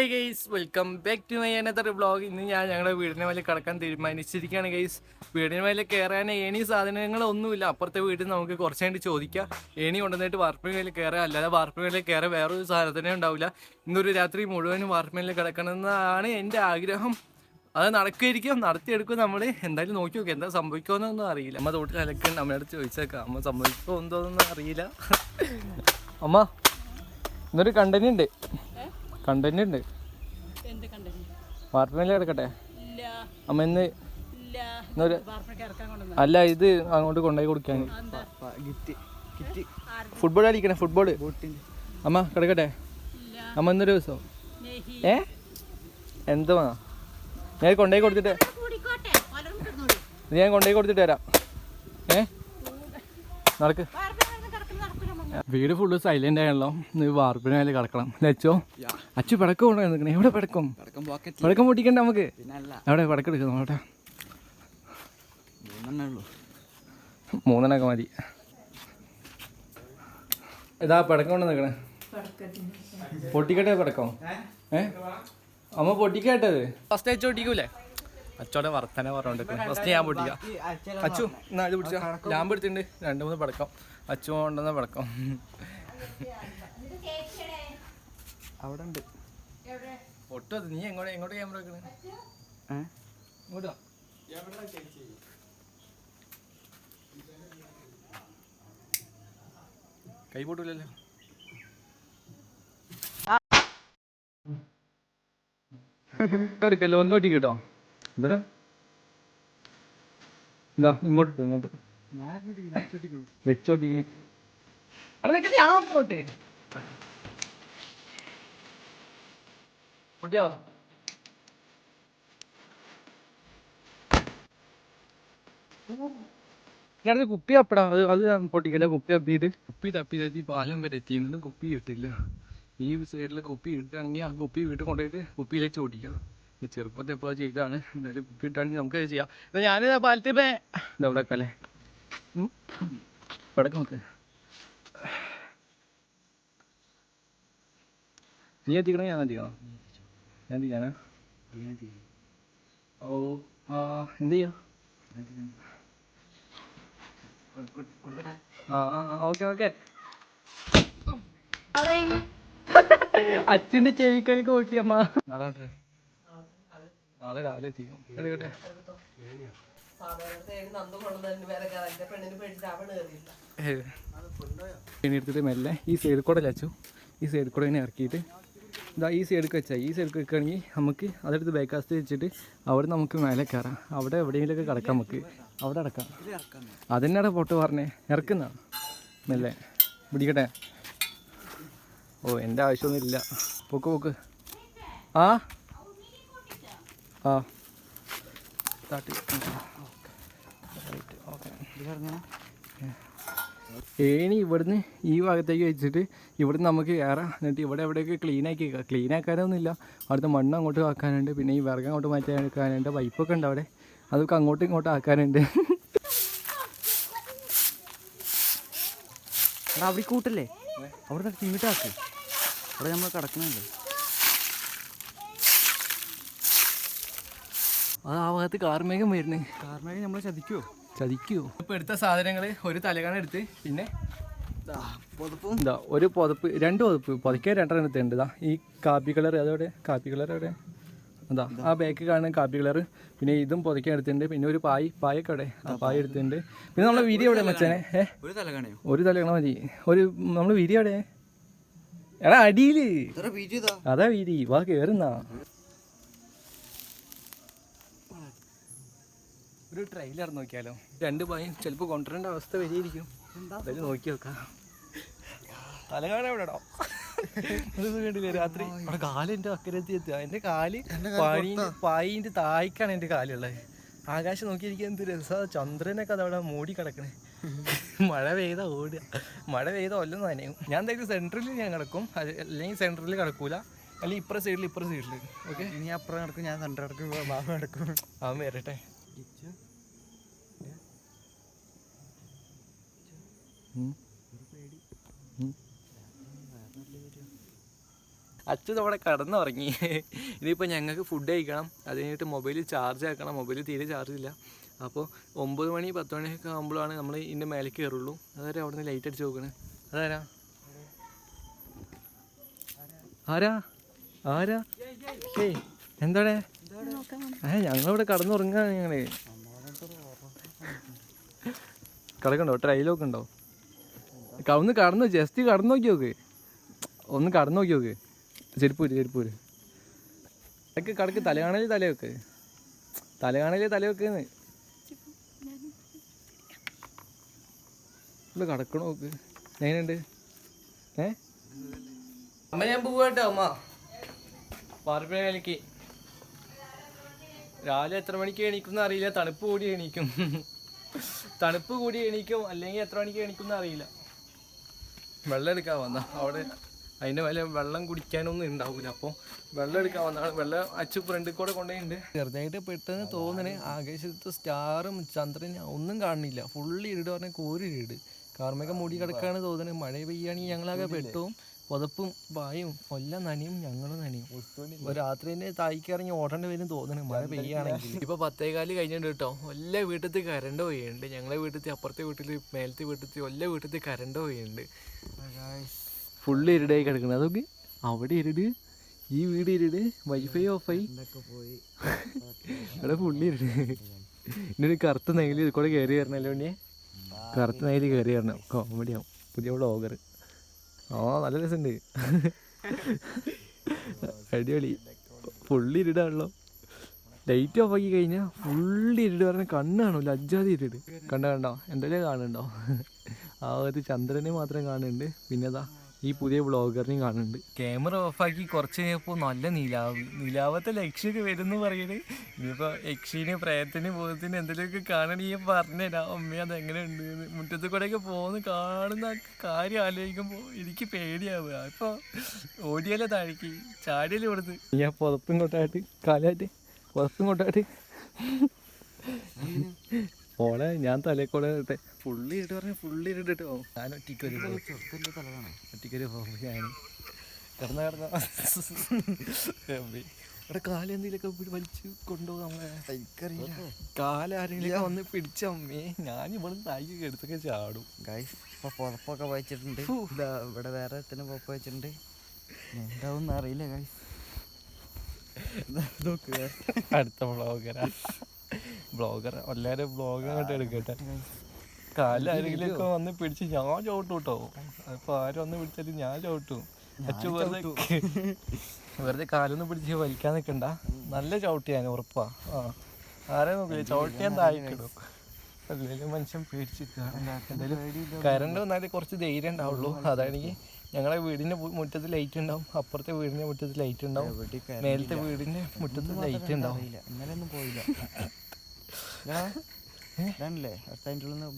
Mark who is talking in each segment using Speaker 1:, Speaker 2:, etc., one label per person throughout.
Speaker 1: Hi guys, welcome back to my another vlog. ഇന്ന് ഞാൻ ഞങ്ങളുടെ വീടിന് മേലെ കടക്കാൻ തീരുമാനിച്ചിരിക്കുകയാണ് ഗൈസ്. വീടിന് മേലെ കയറാൻ ഏണി സാധനങ്ങളൊന്നുമില്ല. അപ്പുറത്തെ വീട്ടിൽ നമുക്ക് കുറച്ച് കഴിഞ്ഞ് ചോദിക്കാം. ഏണി കൊണ്ടുവന്നിട്ട് വാർപ്പിന് മേലെ കയറാൻ, അല്ലാതെ വാർപ്പിന് മേലെ കയറാൻ വേറൊരു സാധനത്തിനേ ഉണ്ടാവില്ല. ഇന്നൊരു രാത്രി മുഴുവനും വാർപ്പിന് മേലെ കിടക്കണമെന്നാണ് എൻ്റെ ആഗ്രഹം. അത് നടക്കുമായിരിക്കും, നടത്തിയെടുക്കും നമ്മൾ. എന്തായാലും നോക്കി നോക്കി എന്താ സംഭവിക്കുമെന്നൊന്നും അറിയില്ല. അമ്മ തോട്ടിൽ അലക്കുന്നുണ്ട്, അമ്മയോട് ചോദിച്ചേക്കാം അമ്മ സംഭവിക്കുമോ എന്തോന്നൊന്നും അറിയില്ല. അമ്മ ഇന്നൊരു കണ്ടന്റ് ഉണ്ട്. വാർപ്പിനല്ലേ കിടക്കട്ടെ അമ്മ ഇന്ന് അല്ല, ഇത് അങ്ങോട്ട് കൊണ്ടുപോയി കൊടുക്കാൻ ഫുട്ബോൾ കളിക്കണേ, ഫുട്ബോള്. അമ്മ കിടക്കട്ടെ അമ്മ ഇന്നൊരു ദിവസം എന്തുവാ ഞാൻ കൊണ്ടുപോയി കൊടുത്തിട്ട് വരാം. നടക്ക്. വീട് ഫുള്ള് സൈലന്റ് ആണല്ലോ. വാർപ്പിന് മേലെ കിടക്കണം. അച്ചോ അച്ചു പിടക്കം കൊണ്ടുപോയി നിൽക്കണേ. എവിടെ പിടക്കം പൊട്ടിക്കണ്ട നമുക്ക്. എവിടെ പിടക്കം എടുക്കുന്നു? അവിടെ 3 മതി. ഇതാ പിടക്കം കൊണ്ട് നിൽക്കണേ. പൊട്ടിക്കട്ടെ പിടക്കം? അമ്മ പൊട്ടിക്കട്ടത് ഫസ്റ്റ് അച്ചു പൊട്ടിക്കൂലേ? അച്ചോടെ വർത്തന പറഞ്ഞോണ്ടിരിക്കുന്നു. ഫസ്റ്റ് ഞാൻ പൊട്ടിക്കാം. അച്ചു എന്നാ ഇത് പിടിച്ച ലാമ്പ് എടുത്തിട്ടുണ്ട്. 2-3 പടക്കം അച്ചു കൊണ്ടുവന്ന പടക്കം അവിടെ ഉണ്ട്. പൊട്ടോ നീ എങ്ങോട്ട് ക്യാമറ വെക്കണേ? ഇങ്ങോട്ടോ കൈ പൊട്ടൂലല്ലോ. എടുക്കല്ലോ ഒന്നോട്ടി കേട്ടോ. എന്താ ഇങ്ങോട്ട് വെച്ചോട്ടി പോട്ടെ. പൊട്ടിയോ? ഞാനത് കുപ്പി അപ്പടാ. അത് പൊട്ടിക്കല്ല. കുപ്പി തപ്പി പാലം വരെ എത്തി. ഇന്നും കുപ്പി കിട്ടില്ല. ഈ സൈഡിൽ കുപ്പി ഇട്ടാണെങ്കിൽ ആ കുപ്പി വീട്ടിൽ കൊണ്ടുപോയിട്ട് കുപ്പിയിലേക്ക് ഓടിക്കണം. ചെറുപ്പത്തെ എപ്പോഴാ ചെയ്താണ്. എന്തായാലും കുപ്പി ഇട്ടാണെങ്കിൽ നമുക്കത് ചെയ്യാം. ഞാൻ പാലത്തിപ്പേ ഇതവിടെ വെക്കല്ലേ. പടക്കം വെക്ക്. നീ എത്തിക്കണേ ഞാൻ എത്തിക്കണോ? ഞാൻ എത്തിക്കാനാ? ഓ എന്ത് ചെയ്യാ? ഓക്കെ. അച്ഛൻ്റെ ചെവിക്കലേക്ക് ഓട്ടിയമ്മ. നാളെ രാവിലെ എത്തിക്കും. എടുക്കട്ടെ. എടുത്തിട്ട് മെല്ലെ ഈ സൈഡിൽ കൂടെ ലച്ചു. ഈ സൈഡിൽ കൂടെ ഇങ്ങനെ ഇറക്കിയിട്ട് ഇതാ ഈ സൈഡിലേക്ക് വെച്ചാൽ ഈ സൈഡിൽ വെക്കുകയാണെങ്കിൽ നമുക്ക് അതെടുത്ത് ബാക്കാസ്റ്റ് വെച്ചിട്ട് അവിടെ നമുക്ക് മേലെ കയറാം. അവിടെ എവിടെയെങ്കിലുമൊക്കെ കിടക്കാം. നമുക്ക് അവിടെ അടക്കാം. അതെന്നാടാ പൊട്ട് പറഞ്ഞേ? ഇറക്കുന്ന മെല്ലെ പിടിക്കട്ടെ. ഓ എൻ്റെ ആവശ്യമൊന്നുമില്ല. പോക്ക് ആ ഏണി ഇവിടുന്ന് ഈ ഭാഗത്തേക്ക് വെച്ചിട്ട് ഇവിടുന്ന് നമുക്ക് കയറാം. എന്നിട്ട് ഇവിടെ എവിടെയൊക്കെ ക്ലീൻ ആക്കാനൊന്നുമില്ല. അവിടുത്തെ മണ്ണ് അങ്ങോട്ട് ആക്കാനുണ്ട്. പിന്നെ ഈ വിറക് അങ്ങോട്ട് മാറ്റാൻ പൈപ്പൊക്കെ ഉണ്ട് അവിടെ. അതൊക്കെ അങ്ങോട്ടും ഇങ്ങോട്ടും ആക്കാനുണ്ട്.
Speaker 2: അവിടെ കൂട്ടല്ലേ? അവിടെ ഇങ്ങോട്ടാക്ക്. അവിടെ നമ്മൾ കിടക്കണല്ലേ?
Speaker 1: അത് ആ ഭാഗത്ത് കാർമേഘം വരുന്നേ.
Speaker 2: കാർമേഘം നമ്മളെ ചതിക്കുമോ?
Speaker 1: ഇപ്പം എടുത്ത സാധനങ്ങൾ ഒരു തലകാണ എടുത്ത് പിന്നെ എന്താ ഒരു പുതപ്പ്, 2 പുതപ്പ് പുതയ്ക്കാൻ 2 എടുത്തുണ്ട്. ഇതാ ഈ കാപ്പി കളർ. അതോടെ കാപ്പി കളർ എവിടെ? അതാ ആ ബാക്ക് കാണുന്ന കാപ്പി കളർ. പിന്നെ ഇതും പുതയ്ക്കാൻ എടുത്തിട്ടുണ്ട്. പിന്നെ ഒരു പായൊക്കെ അവിടെ പായ എടുത്തിട്ടുണ്ട്. പിന്നെ നമ്മളെ വിരി എവിടെ മച്ചാനെ? ഒരു തലകണ മതി. നമ്മൾ വിരി എവിടെ? എടാ അടിയിൽ അതാ വിരി. വാ കയറുന്നാ. ഒരു ട്രെയിലർ നോക്കിയാലോ? 2 പായും ചിലപ്പോൾ കൊണ്ടുവരേണ്ട അവസ്ഥ വരിയിരിക്കും. എന്തായാലും നോക്കി നോക്കാം. തലകാണ എവിടെടോ? കണ്ടില്ലേ രാത്രി അവിടെ കാലിൻ്റെ അക്കരത്തി എത്തുക. എൻ്റെ കാല് പായിൻ്റെ തായ്ക്കാണ് എൻ്റെ കാലുള്ളത്. ആകാശം നോക്കിയിരിക്കാൻ എന്ത് രസമാണ്. ചന്ദ്രനൊക്കെ അതവിടെ മൂടി കിടക്കണേ. മഴ പെയ്ത ഓടുക. മഴ പെയ്ത ഒല്ലം നനയും. ഞാൻ എന്തായാലും സെൻറ്ററിൽ ഞാൻ കിടക്കും. അല്ലെങ്കിൽ സെൻറ്ററിൽ കിടക്കൂല. അല്ലെങ്കിൽ ഇപ്പുറ സൈഡിൽ ഓക്കെ.
Speaker 2: നീ അപ്പുറം കിടക്കും, ഞാൻ സെൻറ്റർ കിടക്കും, ബാബു കിടക്കും.
Speaker 1: അവൻ വരട്ടെ. അച്ഛൻ അവിടെ കടന്നുറങ്ങി. ഇനിയിപ്പോൾ ഞങ്ങൾക്ക് ഫുഡ് കഴിക്കണം, അത് കഴിഞ്ഞിട്ട് മൊബൈൽ ചാർജ് ആക്കണം. മൊബൈൽ തീരെ ചാർജ് ഇല്ല. അപ്പോൾ 9 മണി 10 മണിയൊക്കെ ആകുമ്പോഴാണ് നമ്മൾ ഇതിൻ്റെ മേലേക്ക് കയറുള്ളൂ. അതായത് അവിടെ നിന്ന് ലൈറ്റ് അടിച്ച് നോക്കണേ. അതാരാ ആരാ ആരാ ഏയ് എന്താടേ? ഞങ്ങളിവിടെ കടന്നുറങ്ങാണ്. ഞങ്ങള് കിടക്കണ്ടോ? ട്രൈലൊക്കെ ഉണ്ടോ? ഒന്ന് കടന്നു, ജസ്റ്റ് കടന്നു നോക്കി നോക്ക്. ഒന്ന് കടന്നു നോക്കി നോക്ക്. ചെരുപ്പൂര് അതൊക്കെ കടക്ക്. തലകാണല് തലവെക്ക്. തലവെക്കുന്നു ഇവിടെ കടക്കണ നോക്ക്. എങ്ങനെയുണ്ട്? അമ്മ ഞാൻ പോവാട്ടോ. അമ്മ പാർപ്പിഴ കളിക്ക് രാവിലെ എത്ര മണിക്ക് എണീക്കും അറിയില്ല. തണുപ്പ് കൂടി എണീക്കും അല്ലെങ്കിൽ എത്ര മണിക്ക് എണീക്കും അറിയില്ല. വെള്ളം എടുക്കാൻ വന്ന അവിടെ അതിൻ്റെ മേലെ വെള്ളം കുടിക്കാനൊന്നും ഉണ്ടാവില്ല. അപ്പോൾ വെള്ളം എടുക്കാൻ വന്നതാണ്. വെള്ളം അച്ചു ഫ്രണ്ടിൽ കൂടെ കൊണ്ടുപോയിട്ടുണ്ട്. ചെറുതായിട്ട് പെട്ടെന്ന് തോന്നണേ ആകാശത്ത് സ്റ്റാറും ചന്ദ്രനും ഒന്നും കാണുന്നില്ല. ഫുള്ള് ഇരുട് പറഞ്ഞാൽ കോരിരുട്. കാർമേഘ മൂടി കിടക്കാണ് തോന്നുന്നത്. മഴ പെയ്യുകയാണെങ്കിൽ ഞങ്ങളാകെ പെട്ടും പുതപ്പും പായും എല്ലാം നനയും, ഞങ്ങളും നനയും. രാത്രി തന്നെ തായ്ക്ക് ഇറങ്ങി ഓടേണ്ടി വരും തോന്നുന്നു മഴ പെയ്യുകയാണെങ്കിൽ. ഇപ്പോൾ 10:15 കഴിഞ്ഞിട്ടുണ്ട് കേട്ടോ. എല്ലാ വീട്ടിൽ കരണ്ട് പോയിട്ടുണ്ട്. ഞങ്ങളെ വീട്ടിൽ, അപ്പുറത്തെ വീട്ടിൽ, മേലത്തെ വീട്ടിൽ, എല്ലാ വീട്ടിൽ കരണ്ട് പോയിട്ടുണ്ട്. ഫുള്ള് ഇരുടായി കിടക്കുന്നത്. അതൊക്കെ അവിടെ ഇരുട്, ഈ വീട് ഇരുട്, വൈഫൈ ഓഫായി അവിടെ ഫുള്ള് ഇരുട്. ഇന്നൊരു കറുത്ത നൈല് ഇത് കൂടെ കയറി വരണല്ലോ. ഉണ്ണിയെ കറുത്ത നൈല് കയറി വരണം. കോമഡിയാവും. പുതിയ വ്ളോഗർ. നല്ല രസമുണ്ട്. അടിപൊളി. ഫുള്ള് ഇരുടാണല്ലോ. ലൈറ്റ് ഓഫ് ആക്കി കഴിഞ്ഞാൽ ഫുള്ള് ഇരുട് പറഞ്ഞാൽ കണ്ണ് കാണൂല. അജ്ജാതി ഇരുട്. കണ്ടോ? എന്തെങ്കിലും കാണുന്നുണ്ടോ? ആ ഒരു ചന്ദ്രനെ മാത്രം കാണുന്നുണ്ട്. പിന്നെതാ ഈ പുതിയ വ്ളോഗറിനെയും കാണുന്നുണ്ട്. ക്യാമറ ഓഫാക്കി കുറച്ച് കഴിഞ്ഞപ്പോൾ നല്ല നിലാവത്തെ ലക്ഷ്യമൊക്കെ വരുമെന്ന് പറയുന്നത്. ഇനിയിപ്പോൾ യക്ഷീന്, പ്രേതത്തിന്, ഭൂതത്തിന് എന്തെങ്കിലുമൊക്കെ കാണണമെങ്കിൽ പറഞ്ഞുതരാം. അമ്മ അതെങ്ങനെ ഉണ്ട്. മുറ്റത്ത് കൂടെയൊക്കെ പോകുന്ന കാണുന്ന കാര്യം ആലോചിക്കുമ്പോൾ എനിക്ക് പേടിയാവുക. ഇപ്പോൾ ഓടിയാലോ താഴേക്ക്, ചാടിയല്ലേ കൊടുത്ത് ഞാൻ പുതപ്പും കൊട്ടായിട്ട് കാലായിട്ട് ഓളെ ഞാൻ തലേക്കൂടെ ഇട്ടെ. ഫുള്ള് ഇട്ട് പറഞ്ഞ ഫുള്ള് ഇട്ടിട്ടോ. ഞാൻ ഒറ്റയ്ക്കൊരു പോകുമ്പോൾ ഞാൻ കിടന്ന ഇവിടെ കാലെന്തെങ്കിലുമൊക്കെ വലിച്ച് കൊണ്ടുപോകും. നമ്മളെ കാലാരെങ്കിലും വന്ന് പിടിച്ചമ്മേ ഞാൻ ഇവിടെ തായ്ക്ക് എടുത്തൊക്കെ ചാടും.
Speaker 2: ഇപ്പൊ പുതപ്പൊക്കെ വായിച്ചിട്ടുണ്ട്. ഇവിടെ വേറെ പുതപ്പ് വെച്ചിട്ടുണ്ട്. എന്താവും അറിയില്ല ഗൈസ്.
Speaker 1: അടുത്ത ബ്ലോഗർ എല്ലാവരും ബ്ലോഗ് അങ്ങോട്ട് എടുക്കട്ടെ. കാലാരെങ്കിലുമൊക്കെ വന്ന് പിടിച്ച് ഞാൻ ചവിട്ടും കേട്ടോ. അതിപ്പോൾ ആരും വന്ന് പിടിച്ചാലും ഞാൻ ചവിട്ടും. അച്ചു വെറുതെ കാലൊന്നും പിടിച്ച് വലിക്കാൻ നിൽക്കണ്ട. നല്ല ചവിട്ടിയാണ് ഉറപ്പാ. ആരെ നോക്കില്ല, ചവിട്ടിയാൻ താഴെക്കിടും. അല്ലെങ്കിൽ മനുഷ്യൻ പേടിച്ചിരിക്കുക. എന്തായാലും കറണ്ട് വന്നാലേ കുറച്ച് ധൈര്യം ഉണ്ടാവുള്ളൂ. അതാണെങ്കിൽ ഞങ്ങളെ വീടിൻ്റെ മുറ്റത്ത് ലൈറ്റ് ഉണ്ടാവും, അപ്പുറത്തെ വീടിൻ്റെ മുറ്റത്ത് ലൈറ്റ് ഉണ്ടാവും, മേലത്തെ വീടിൻ്റെ മുറ്റത്ത് ലൈറ്റ് ഉണ്ടാവും.
Speaker 2: ഇന്നലെയൊന്നും പോയില്ല.
Speaker 1: ഞാൻ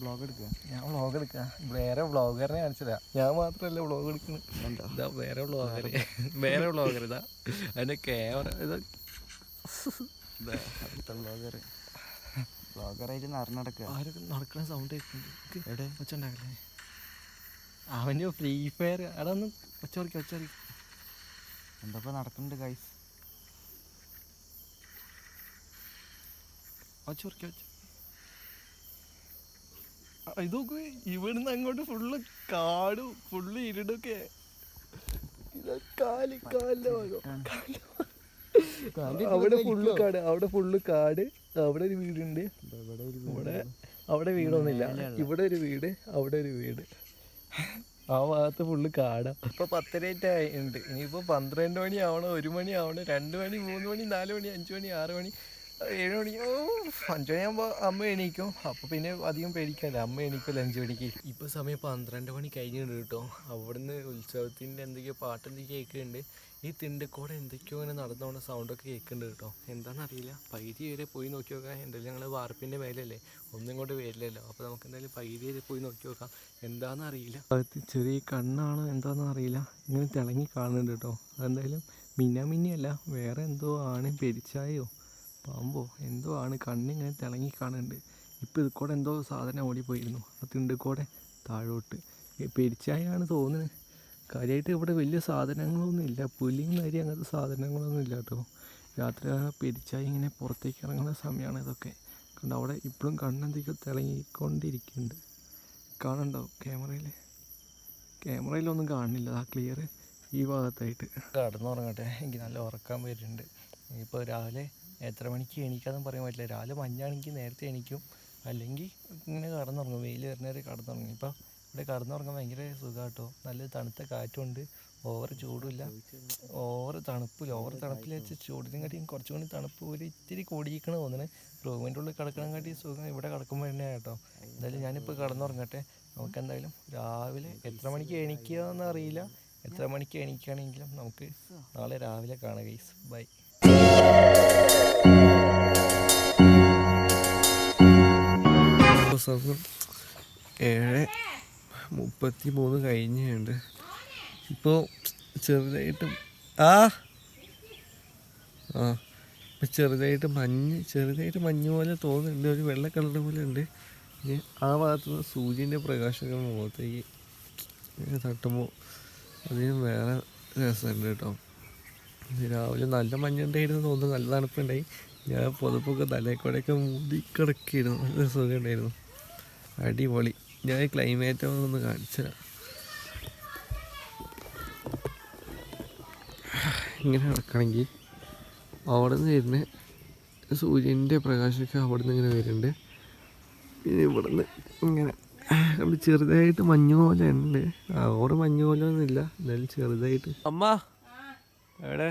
Speaker 1: വ്ളോഗ് എടുക്കുക. വേറെ വ്ളോഗറിനെ കാണിച്ചതാ. ഞാൻ മാത്രമല്ല വ്ളോഗ് എടുക്കുന്നത്. ഇതാ വേറെ വ്ളോഗർ ഇതാ അതിൻ്റെ ക്യാമറ ഇതാ.
Speaker 2: ബ്ലോഗറായിട്ട്
Speaker 1: ആരൊക്കെ നടക്കുന്ന സൗണ്ട് കേൾക്കുന്നുണ്ട്. ഒച്ചുണ്ടാക്കല്ലേ അവൻ്റെ ഫ്രീ ഫയർ. അവിടെ ഒന്ന് ഒച്ചറിക്കും.
Speaker 2: എന്താ നടക്കുന്നുണ്ട് ഗൈസ്?
Speaker 1: ഒച്ചറിക്കും. ഇതൊക്കെ ഇവിടുന്ന് അങ്ങോട്ട് ഫുള്ള് കാടും ഫുള്ള് ഇരുടൊക്കെ. അവിടെ ഫുള്ള് കാട്, അവിടെ ഒരു വീടുണ്ട്. അവിടെ വീടൊന്നുമില്ല. ഇവിടെ ഒരു വീട്, അവിടെ ഒരു വീട്. ആ ഭാഗത്ത് ഫുള്ള് കാടാ. ഇപ്പൊ 10:30 ആയിട്ടുണ്ട്. ഇനിയിപ്പോ 12 മണി ആവണം, 1 മണി ആവണം, 2 മണി, 3 മണി, 4 മണി, 5 മണി, 6 മണി, 7 മണി. 5 മണിയാകുമ്പോൾ അമ്മ എണീക്കും. അപ്പോൾ പിന്നെ അധികം പേടിക്കാല്ല, അമ്മ എണീക്കുമല്ലോ 5 മണിക്ക്. ഇപ്പോൾ സമയം 12 മണി കഴിഞ്ഞിട്ടുണ്ട് കേട്ടോ. അവിടുന്ന് ഉത്സവത്തിൻ്റെ എന്തൊക്കെയോ പാട്ടെന്തൊക്കെയോ കേൾക്കുന്നുണ്ട്. ഈ തിണ്ടക്കോടെ എന്തൊക്കെയോ ഇങ്ങനെ നടന്നോണ്ട് സൗണ്ടൊക്കെ കേൾക്കുന്നുണ്ട് കേട്ടോ. എന്താണെന്നറിയില്ല. പൈരി വരെ പോയി നോക്കി നോക്കാം. എന്തായാലും ഞങ്ങൾ വാർപ്പിൻ്റെ മേലല്ലേ, ഒന്നും ഇങ്ങോട്ട് വരില്ലല്ലോ. അപ്പോൾ നമുക്ക് എന്തായാലും പൈരി വരെ പോയി നോക്കി നോക്കാം. എന്താണെന്ന് അറിയില്ല. അകത്ത് ചെറിയ കണ്ണാണോ എന്താണെന്ന് അറിയില്ല, ഇങ്ങനെ തിളങ്ങി കാണുന്നുണ്ട് കേട്ടോ. അതെന്തായാലും മിന്നിയല്ല, വേറെ എന്തോ ആണ്. പെരിച്ചായോ പാമ്പോ എന്തോ ആണ്. കണ്ണിങ്ങനെ തിളങ്ങി കാണുന്നുണ്ട്. ഇപ്പോൾ ഇത് കൂടെ എന്തോ സാധനം ഓടിപ്പോയിരുന്നു. ആ തിണ്ടിൽ കൂടെ താഴോട്ട്. പെരിച്ചായാണ് തോന്നുന്നത്. കാര്യമായിട്ട് ഇവിടെ വലിയ സാധനങ്ങളൊന്നും ഇല്ല, പുലിയും നരി അങ്ങനത്തെ സാധനങ്ങളൊന്നും ഇല്ല കേട്ടോ. രാത്രി പെരിച്ചായി ഇങ്ങനെ പുറത്തേക്ക് ഇറങ്ങുന്ന സമയമാണ് ഇതൊക്കെ. കണ്ടോ അവിടെ ഇപ്പോഴും കണ്ണെന്തൊക്കെ തിളങ്ങിക്കൊണ്ടിരിക്കുന്നുണ്ട്. കാണണ്ടോ ക്യാമറയിലൊന്നും കാണുന്നില്ല, ആ ക്ലിയർ ഈ ഭാഗത്തായിട്ട്. കടന്നുറങ്ങട്ടെ, എനിക്ക് നല്ല ഉറക്കാൻ വരുന്നുണ്ട്. ഇപ്പോൾ രാവിലെ എത്ര മണിക്ക് എണീക്കാന്ന് പറയാൻ പറ്റില്ല. രാവിലെ മഞ്ഞാണെങ്കിൽ നേരത്തെ എണീക്കും, അല്ലെങ്കിൽ ഇങ്ങനെ കടന്നുറങ്ങും, വെയിൽ വരുന്നവരെ കടന്നുറങ്ങും. ഇപ്പോൾ ഇവിടെ കടന്നുറങ്ങാൻ ഭയങ്കര സുഖം കേട്ടോ. നല്ല തണുത്ത കാറ്റുണ്ട്, ഓവർ ചൂടില്ല, ഓവർ തണുപ്പില്ല. ഓവർ തണുപ്പിൽ വെച്ച് ചൂടിനും കാട്ടിയും കുറച്ചും കൂടി തണുപ്പ് ഒരു ഇത്തിരി കൂടിയിരിക്കണ തോന്നുന്നത്. റൂമിൻ്റെ ഉള്ളിൽ കിടക്കണം കാട്ടി സുഖം ഇവിടെ കിടക്കുമ്പോൾ തന്നെയാണ് കേട്ടോ. എന്തായാലും ഞാനിപ്പോൾ കടന്നുറങ്ങട്ടെ. നമുക്കെന്തായാലും രാവിലെ എത്ര മണിക്ക് എണീക്കുകയെന്ന് അറിയില്ല. എത്ര മണിക്ക് എണീക്കുകയാണെങ്കിലും നമുക്ക് നാളെ രാവിലെ കാണാം ഗൈസ്. ബൈ.
Speaker 3: സമയം 7:33 കഴിഞ്ഞുണ്ട്. ഇപ്പോൾ ചെറുതായിട്ടും ഇപ്പം ചെറുതായിട്ട് മഞ്ഞ് പോലെ തോന്നുന്നുണ്ട്, ഒരു വെള്ള കളർ പോലെ ഉണ്ട്. ഇനി ആ ഭാഗത്തുനിന്ന് സൂര്യൻ്റെ പ്രകാശങ്ങൾ മുഖത്തേക്ക് തട്ടുമ്പോൾ അതിനും വേറെ രസമുണ്ട് കേട്ടോ. രാവിലെ നല്ല മഞ്ഞുണ്ടായിരുന്നു തോന്നുന്നു, നല്ല തണുപ്പുണ്ടായി. ഞാൻ പുതപ്പൊക്കെ തലേക്കൂടെയൊക്കെ മൂടി കിടക്കിയിരുന്നു, നല്ല സുഖം ഉണ്ടായിരുന്നു, അടിപൊളി. ഞാൻ ക്ലൈമറ്റ് ഒന്ന് കാണിച്ചു തരാം. ഇങ്ങനെ നടക്കണമെങ്കിൽ അവിടെ നിന്ന് വരുന്ന സൂര്യൻ്റെ പ്രകാശമൊക്കെ അവിടെ നിന്ന് ഇങ്ങനെ വരുന്നുണ്ട്. പിന്നെ ഇവിടെ നിന്ന് ഇങ്ങനെ ചെറുതായിട്ട് മഞ്ഞ് പോലെ ഉണ്ട്, ഓറ് മഞ്ഞ് പോലെ ഒന്നുമില്ല, എന്നാലും ചെറുതായിട്ട്. അമ്മ എവിടെ?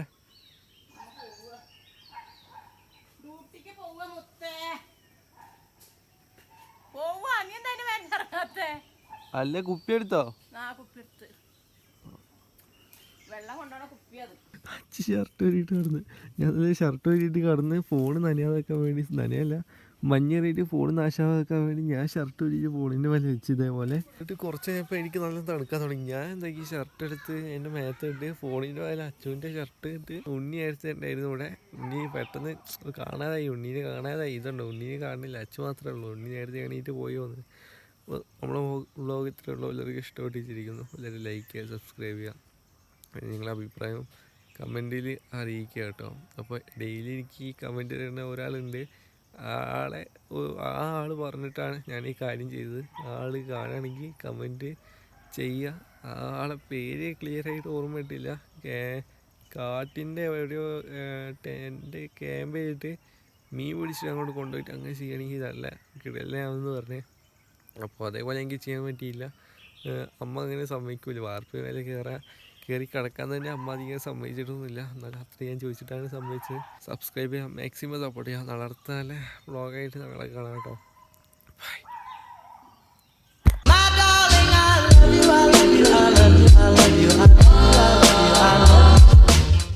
Speaker 3: അല്ല കുപ്പി എടുത്തോ? ഷർട്ട് ഊരിയിട്ട് കടന്ന്, ഞാൻ ഷർട്ട് ഊരിയിട്ട് കടന്ന് ഫോണ് നനയാതാക്കാൻ വേണ്ടി, നനയല്ല മഞ്ഞേറിയിട്ട് ഫോൺ നാശമാക്കാൻ വേണ്ടി ഞാൻ ഷർട്ട് ഊരിയിട്ട് ഫോണിൻ്റെ മേലെ വെച്ച് ഇതേപോലെ. എന്നിട്ട് കുറച്ച് കഴിഞ്ഞപ്പോൾ എനിക്ക് നല്ല തണുക്കാൻ തുടങ്ങി. ഞാൻ എന്താക്കി ഷർട്ട് എടുത്ത് എൻ്റെ മേത്തിട്ട് ഫോണിൻ്റെ മേലെ അച്ചുവിൻ്റെ ഷർട്ട് ഇട്ട് ഉണ്ണി എടുത്തിട്ടുണ്ടായിരുന്നു ഇവിടെ. ഉണ്ണി പെട്ടെന്ന് കാണാതായി, ഉണ്ണീനെ കാണാതായി. ഇതുണ്ടോ ഉണ്ണീനെ കാണുന്നില്ല, അച്ചു മാത്രമേ ഉള്ളൂ. ഉണ്ണി നേരത്തെ എണീറ്റ് പോയി വന്ന്. അപ്പോൾ നമ്മളെ വ്ളോഗ് ഇത്രയുള്ള എല്ലാവർക്കും ഇഷ്ടപ്പെട്ടിരിക്കുന്നു. എല്ലാവരും ലൈക്ക് ചെയ്യുക, സബ്സ്ക്രൈബ് ചെയ്യുക, നിങ്ങളുടെ അഭിപ്രായം കമൻറ്റിൽ അറിയിക്കുക കേട്ടോ. അപ്പോൾ ഡെയിലി എനിക്ക് ഈ കമൻറ്റ് തരുന്ന ഒരാളുണ്ട്, ആ ആൾ പറഞ്ഞിട്ടാണ് ഞാൻ ഈ കാര്യം ചെയ്തത്. ആൾ കാണുകയാണെങ്കിൽ കമൻറ്റ് ചെയ്യുക. ആ ആളെ പേര് ക്ലിയറായിട്ട് ഓർമ്മ കിട്ടില്ല. കാട്ടിൻ്റെ എവിടെയോ ടെൻ്റ് ക്യാമ്പ് ചെയ്തിട്ട് മീൻ പിടിച്ചിട്ട് അങ്ങോട്ട് കൊണ്ടുപോയിട്ട് അങ്ങനെ ചെയ്യണമെങ്കിൽ നല്ല കിടലാണെന്ന് പറഞ്ഞേ. അപ്പോൾ അതേപോലെ എനിക്ക് ചെയ്യാൻ പറ്റിയില്ല. അമ്മ അങ്ങനെ സമ്മതിക്കില്ല, വാർപ്പ് മേലെ കയറി കിടക്കാൻ തന്നെ അമ്മ അധികം സമ്മതിച്ചിട്ടൊന്നുമില്ല. എന്നാലും അത്ര ഞാൻ ചോദിച്ചിട്ടാണ് സമ്മതിച്ചത്. സബ്സ്ക്രൈബ് ചെയ്യാം, മാക്സിമം സപ്പോർട്ട് ചെയ്യാം. നാളെ അടുത്ത നല്ല വ്ളോഗായിട്ട് നാളെ കാണാം കേട്ടോ. ബൈ.